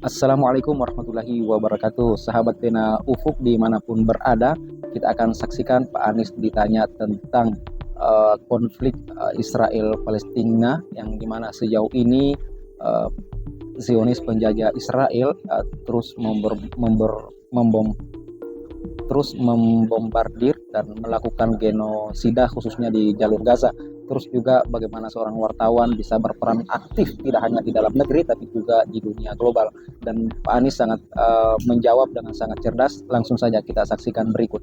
Assalamualaikum warahmatullahi wabarakatuh. Sahabat Pena Ufuk dimanapun berada, kita akan saksikan Pak Anies ditanya tentang konflik Israel Palestina yang dimana sejauh ini uh, Zionis penjajah Israel terus terus membombardir dan melakukan genosida khususnya di jalur Gaza. Terus juga bagaimana seorang wartawan bisa berperan aktif tidak hanya di dalam negeri tapi juga di dunia global. Dan Pak Anies sangat menjawab dengan sangat cerdas. Langsung saja kita saksikan berikut.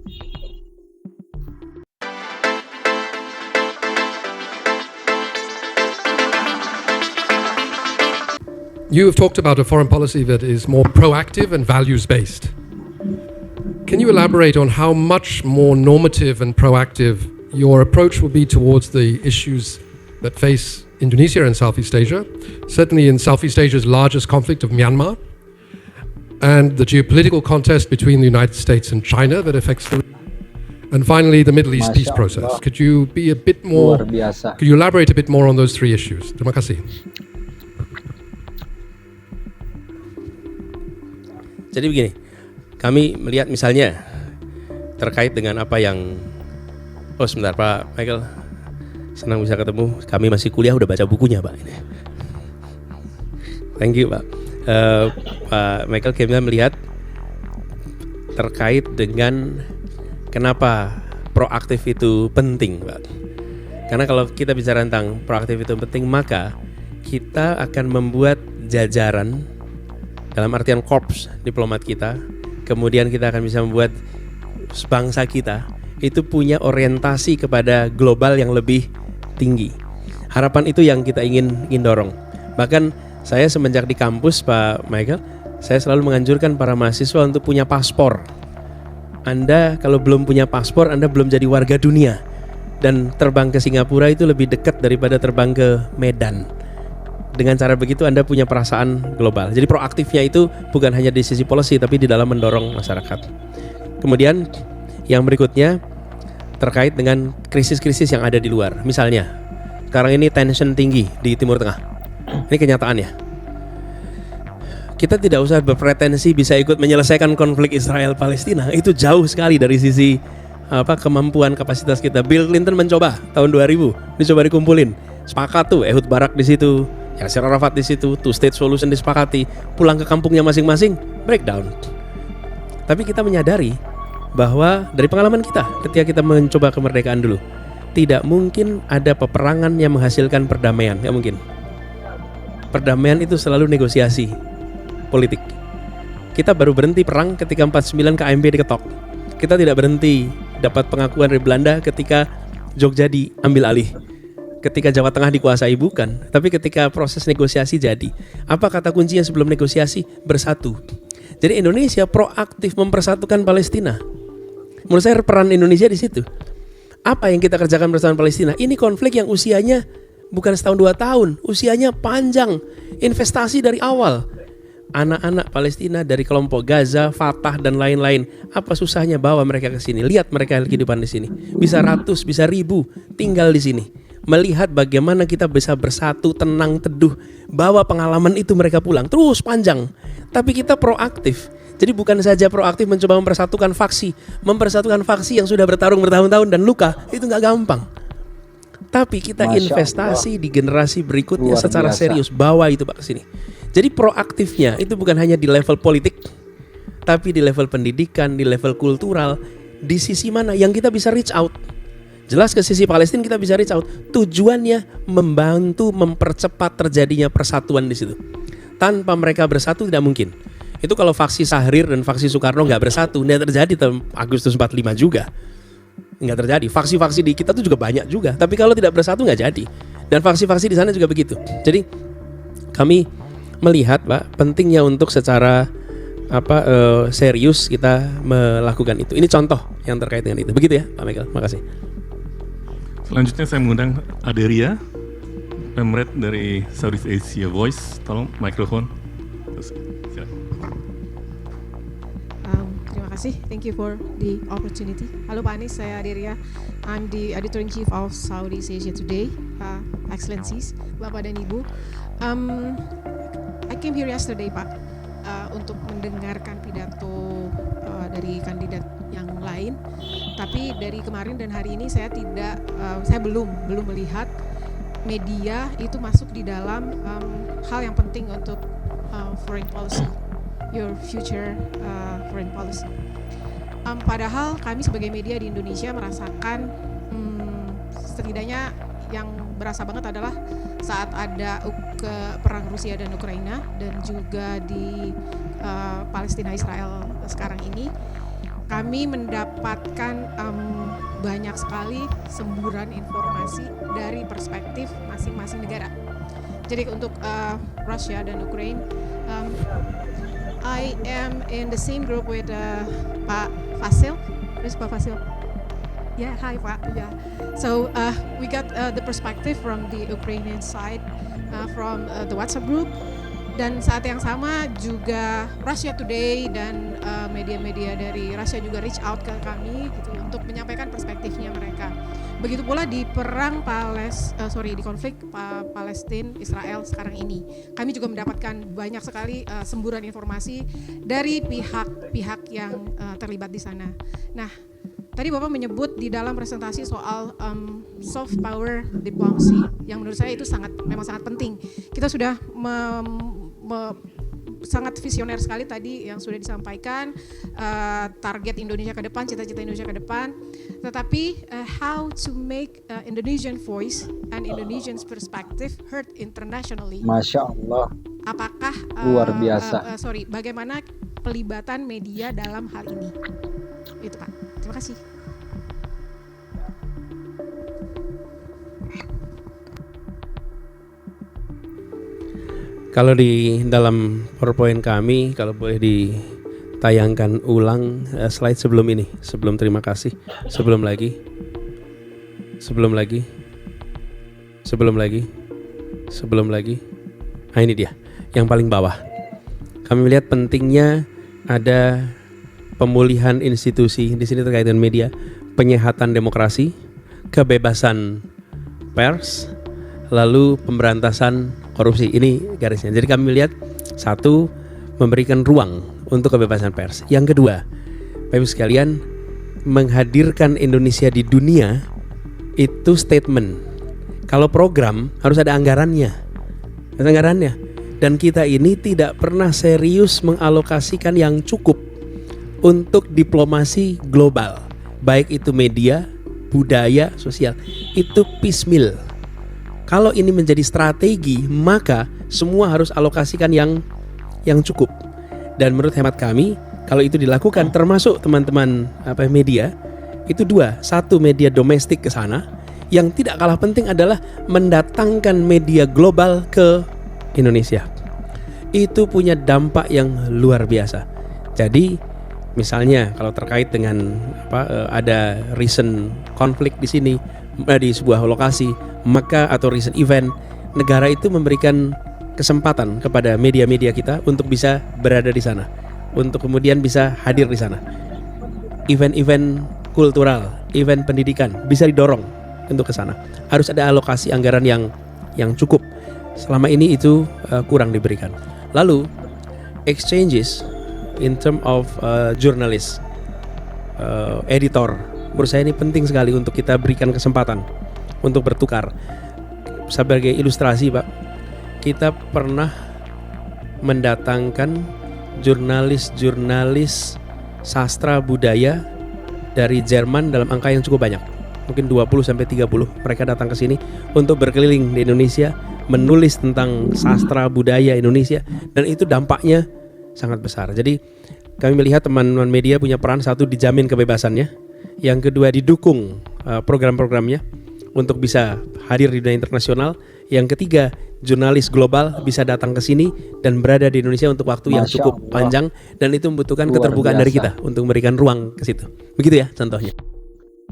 You have talked about a foreign policy that is more proactive and values-based. Can you elaborate on how much more normative and proactive your approach will be towards the issues that face Indonesia and Southeast Asia, certainly in Southeast Asia's largest conflict of Myanmar, and the geopolitical contest between the United States and China that affects the region, and finally the Middle East peace process? Could you be a bit more, could you elaborate a bit more on those three issues? Terima kasih. Jadi begini, kami melihat misalnya terkait dengan apa yang sebentar Pak Michael, senang bisa ketemu. Kami masih kuliah udah baca bukunya Pak. Thank you Pak. Pak Michael, kita melihat terkait dengan kenapa proaktif itu penting Pak. Karena kalau kita bicara tentang proaktif itu penting, maka kita akan membuat jajaran dalam artian korps diplomat kita, kemudian kita akan bisa membuat bangsa kita itu punya orientasi kepada global yang lebih tinggi. Harapan itu yang kita ingin dorong. Bahkan saya semenjak di kampus Pak Michael, saya selalu menganjurkan para mahasiswa untuk punya paspor. Anda kalau belum punya paspor, Anda belum jadi warga dunia. Dan terbang ke Singapura itu lebih dekat daripada terbang ke Medan. Dengan cara begitu Anda punya perasaan global. Jadi proaktifnya itu bukan hanya di sisi policy tapi di dalam mendorong masyarakat. Kemudian yang berikutnya terkait dengan krisis-krisis yang ada di luar. Misalnya sekarang ini tension tinggi di Timur Tengah. Ini kenyataannya. Kita tidak usah berpretensi bisa ikut menyelesaikan konflik Israel Palestina. Itu jauh sekali dari sisi kemampuan kapasitas kita. Bill Clinton mencoba tahun 2000, dicoba dikumpulin. Sepakat tuh Ehud Barak di situ, Yasser Arafat di situ, two state solution disepakati, pulang ke kampungnya masing-masing, breakdown. Tapi kita menyadari bahwa dari pengalaman kita ketika kita mencoba kemerdekaan dulu, tidak mungkin ada peperangan yang menghasilkan perdamaian, nggak mungkin. Perdamaian itu selalu negosiasi politik. Kita baru berhenti perang ketika 49 KMB diketok. Kita tidak berhenti dapat pengakuan dari Belanda ketika Jogja diambil alih. Ketika Jawa Tengah dikuasai bukan, tapi ketika proses negosiasi jadi. Apa kata kuncinya sebelum negosiasi? Bersatu. Jadi Indonesia proaktif mempersatukan Palestina. Menurut saya peran Indonesia di situ. Apa yang kita kerjakan bersama Palestina? Ini konflik yang usianya bukan setahun 2 tahun, usianya panjang. Investasi dari awal. Anak-anak Palestina dari kelompok Gaza, Fatah dan lain-lain. Apa susahnya bawa mereka ke sini? Lihat mereka kehidupan di sini. Bisa ratus, bisa ribu tinggal di sini. Melihat bagaimana kita bisa bersatu, tenang, teduh, bawa pengalaman itu mereka pulang terus panjang. Tapi kita proaktif. Jadi bukan saja proaktif mencoba mempersatukan faksi yang sudah bertarung bertahun-tahun dan luka, itu nggak gampang. Tapi kita investasi di generasi berikutnya secara serius, bawa itu Pak ke sini. Jadi proaktifnya itu bukan hanya di level politik, tapi di level pendidikan, di level kultural, di sisi mana yang kita bisa reach out. Jelas ke sisi Palestina kita bisa reach out. Tujuannya membantu mempercepat terjadinya persatuan di situ. Tanpa mereka bersatu tidak mungkin. Itu kalau faksi Sahrir dan faksi Soekarno nggak bersatu, nggak terjadi Agustus 45 juga. Nggak terjadi. Faksi-faksi di kita tuh juga banyak juga. Tapi kalau tidak bersatu nggak jadi. Dan faksi-faksi di sana juga begitu. Jadi kami melihat Pak pentingnya untuk secara serius kita melakukan itu. Ini contoh yang terkait dengan itu. Begitu ya Pak Michael. Terima kasih. Selanjutnya saya mengundang Aderia, Pemret dari Southeast Asia Voice. Tolong mikrofon. Terima kasih. Thank you for the opportunity. Halo Pak Anies, saya Aderia. I'm the Editor-in-Chief of Southeast Asia Today. Excellencies, Bapak dan Ibu. I came here yesterday, Pak, untuk mendengarkan pidato dari kandidat yang lain. Tapi dari kemarin dan hari ini saya belum melihat media itu masuk di dalam hal yang penting untuk foreign policy, your future foreign policy. Padahal kami sebagai media di Indonesia merasakan setidaknya yang berasa banget adalah saat ada perang Rusia dan Ukraina dan juga di Palestina Israel sekarang ini, kami mendapatkan banyak sekali semburan informasi dari perspektif masing-masing negara. Jadi untuk Rusia dan Ukraina, I am in the same group with Pak Fasil. Where's Pak Fasil? Yeah, hi Pak. Yeah. So we got the perspective from the Ukrainian side, from the WhatsApp group. Dan saat yang sama juga Russia Today dan media-media dari Russia juga reach out ke kami gitu untuk menyampaikan perspektifnya mereka. Begitu pula di di konflik Palestina Israel sekarang ini. Kami juga mendapatkan banyak sekali semburan informasi dari pihak-pihak yang terlibat di sana. Nah, tadi Bapak menyebut di dalam presentasi soal soft power diplomacy yang menurut saya itu memang sangat penting. Kita sudah sangat visioner sekali tadi yang sudah disampaikan, target Indonesia ke depan, cita-cita Indonesia ke depan. Tetapi how to make Indonesian voice and Indonesian's perspective heard internationally. Masya Allah. Apakah luar biasa. Bagaimana pelibatan media dalam hal ini? Itu Pak. Terima kasih. Kalau di dalam PowerPoint kami, kalau boleh ditayangkan ulang slide sebelum ini, sebelum terima kasih, sebelum lagi. Nah ini dia, yang paling bawah. Kami melihat pentingnya ada pemulihan institusi di sini terkait dengan media, penyehatan demokrasi, kebebasan pers, lalu pemberantasan korupsi. Ini garisnya. Jadi kami lihat, satu, memberikan ruang untuk kebebasan pers. Yang kedua, Bapak Ibu sekalian, menghadirkan Indonesia di dunia itu statement. Kalau program harus ada anggarannya. Dan kita ini tidak pernah serius mengalokasikan yang cukup untuk diplomasi global, baik itu media, budaya, sosial. Itu piecemeal. Kalau ini menjadi strategi, maka semua harus alokasikan yang cukup. Dan menurut hemat kami, kalau itu dilakukan, termasuk teman-teman media, itu dua. Satu, media domestik ke sana. Yang tidak kalah penting adalah mendatangkan media global ke Indonesia. Itu punya dampak yang luar biasa. Jadi, misalnya kalau terkait dengan ada recent konflik di sini, di sebuah lokasi, maka atau recent event, negara itu memberikan kesempatan kepada media-media kita untuk bisa berada di sana, untuk kemudian bisa hadir di sana. Event-event kultural, event pendidikan bisa didorong untuk ke sana. Harus ada alokasi anggaran yang cukup. Selama ini itu kurang diberikan. Lalu exchanges in term of journalist, editor, menurut saya ini penting sekali untuk kita berikan kesempatan untuk bertukar. Sebagai ilustrasi Pak, kita pernah mendatangkan jurnalis sastra budaya dari Jerman dalam angka yang cukup banyak, mungkin 20-30. Mereka datang ke sini untuk berkeliling di Indonesia, menulis tentang sastra budaya Indonesia, dan itu dampaknya sangat besar. Jadi kami melihat teman-teman media punya peran, satu, dijamin kebebasannya, yang kedua, didukung program-programnya untuk bisa hadir di dunia internasional, yang ketiga, jurnalis global bisa datang ke sini dan berada di Indonesia untuk waktu yang cukup panjang, dan itu membutuhkan keterbukaan dari kita untuk memberikan ruang ke situ. Begitu ya contohnya.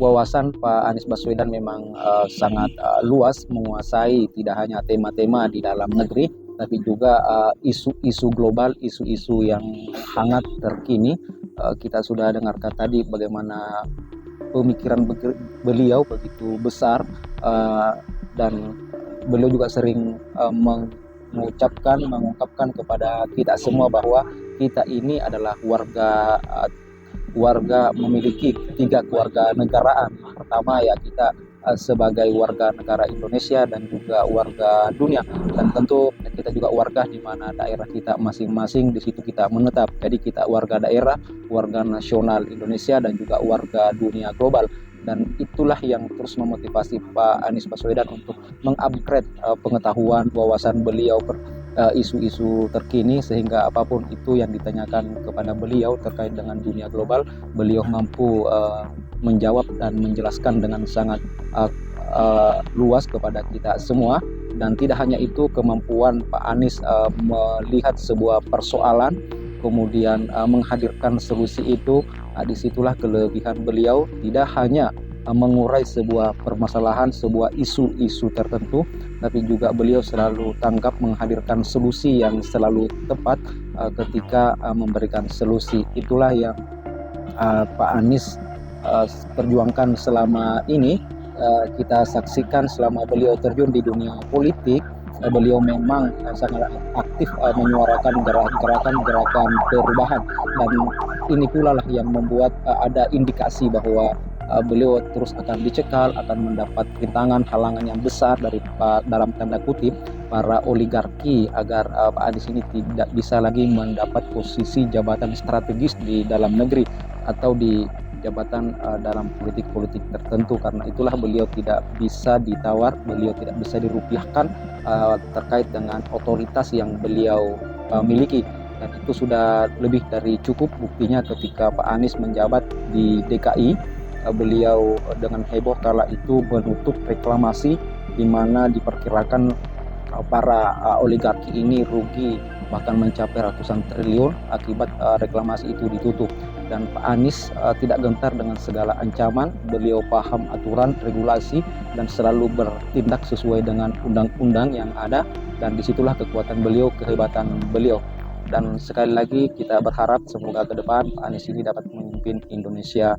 Wawasan Pak Anies Baswedan memang sangat luas, menguasai tidak hanya tema-tema di dalam negeri, tapi juga isu-isu global, isu-isu yang hangat terkini. Kita sudah dengarkan tadi bagaimana pemikiran beliau begitu besar, dan beliau juga sering mengungkapkan kepada kita semua bahwa kita ini adalah warga memiliki 3 keluarga negaraan. Pertama ya kita sebagai warga negara Indonesia dan juga warga dunia, dan tentu kita juga warga di mana daerah kita masing-masing di situ kita menetap. Jadi kita warga daerah, warga nasional Indonesia dan juga warga dunia global. Dan itulah yang terus memotivasi Pak Anies Baswedan untuk mengupgrade pengetahuan, wawasan beliau isu-isu terkini, sehingga apapun itu yang ditanyakan kepada beliau terkait dengan dunia global, beliau mampu menjawab dan menjelaskan dengan sangat luas kepada kita semua. Dan tidak hanya itu, kemampuan Pak Anies melihat sebuah persoalan kemudian menghadirkan solusi itu, disitulah kelebihan beliau, tidak hanya mengurai sebuah permasalahan, sebuah isu-isu tertentu, tapi juga beliau selalu tanggap menghadirkan solusi yang selalu tepat ketika memberikan solusi. Itulah yang Pak Anies perjuangkan selama ini. Kita saksikan selama beliau terjun di dunia politik, beliau memang sangat aktif menyuarakan gerakan perubahan, dan ini pula lah yang membuat ada indikasi bahwa beliau terus akan dicekal, akan mendapat rintangan, halangan yang besar dari dalam tanda kutip para oligarki, agar Pak Anies ini tidak bisa lagi mendapat posisi jabatan strategis di dalam negeri atau di jabatan dalam politik-politik tertentu. Karena itulah beliau tidak bisa ditawar, beliau tidak bisa dirupiahkan terkait dengan otoritas yang beliau miliki. Dan itu sudah lebih dari cukup buktinya ketika Pak Anies menjabat di DKI. Beliau dengan heboh kala itu menutup reklamasi, di mana diperkirakan para oligarki ini rugi bahkan mencapai ratusan triliun akibat reklamasi itu ditutup. Dan Pak Anies tidak gentar dengan segala ancaman. Beliau paham aturan, regulasi, dan selalu bertindak sesuai dengan undang-undang yang ada. Dan disitulah kekuatan beliau, kehebatan beliau. Dan sekali lagi kita berharap semoga ke depan Pak Anies ini dapat memimpin Indonesia